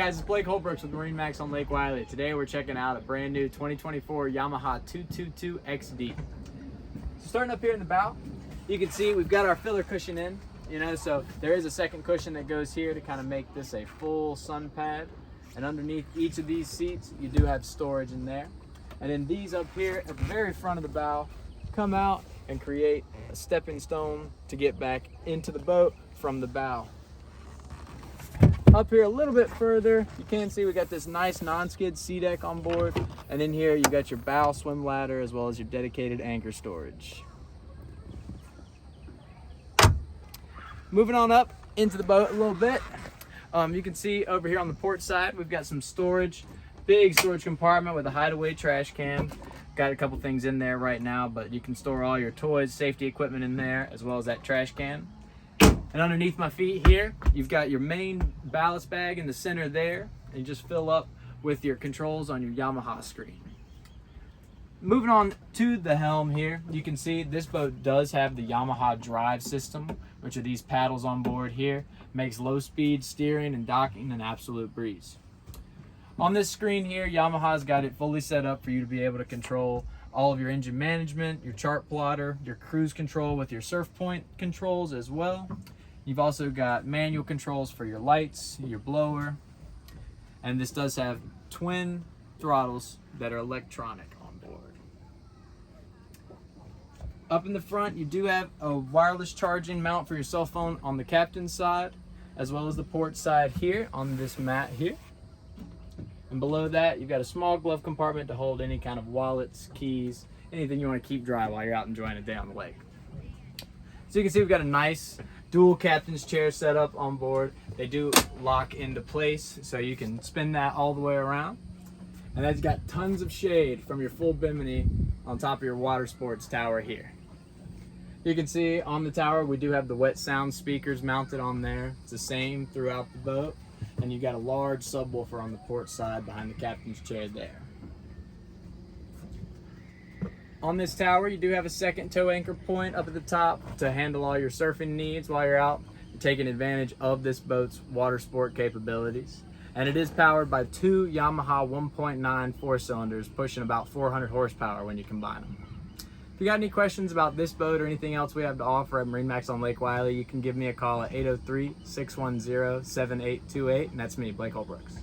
Guys, it's Blake Holbrooks with MarineMax on Lake Wylie. Today we're checking out a brand new 2024 Yamaha 222XD. So starting up here in the bow, you can see we've got our filler cushion in, so there is a second cushion that goes here to kind of make this a full sun pad. And underneath each of these seats, you do have storage in there. And then these up here at the very front of the bow come out and create a stepping stone to get back into the boat from the bow. Up here a little bit further, you can see we got this nice non-skid sea deck on board, and in here you got your bow swim ladder as well as your dedicated anchor storage. Moving on up into the boat a little bit, you can see over here on the port side we've got some storage, big storage compartment with a hideaway trash can. Got a couple things in there right now, but you can store all your toys, safety equipment in there as well as that trash can. And underneath my feet here, you've got your main ballast bag in the center there, and you just fill up with your controls on your Yamaha screen. Moving on to the helm here, you can see this boat does have the Yamaha drive system, which are these paddles on board here. Makes low speed steering and docking an absolute breeze. On this screen here, Yamaha's got it fully set up for you to be able to control all of your engine management, your chart plotter, your cruise control with your surf point controls as well. You've also got manual controls for your lights, your blower, and this does have twin throttles that are electronic on board. Up in the front, you do have a wireless charging mount for your cell phone on the captain's side, as well as the port side here on this mat here. And below that, you've got a small glove compartment to hold any kind of wallets, keys, anything you want to keep dry while you're out enjoying a day on the lake. So you can see we've got a nice dual captain's chair set up on board. They do lock into place, so you can spin that all the way around. And that's got tons of shade from your full bimini on top of your water sports tower here. You can see on the tower, we do have the wet sound speakers mounted on there. It's the same throughout the boat. And you've got a large subwoofer on the port side behind the captain's chair there. On this tower, you do have a second tow anchor point up at the top to handle all your surfing needs while you're out, taking advantage of this boat's water sport capabilities. And it is powered by two Yamaha 1.9 four-cylinders, pushing about 400 horsepower when you combine them. If you got any questions about this boat or anything else we have to offer at MarineMax on Lake Wylie, you can give me a call at 803-610-7828, and that's me, Blake Holbrooks.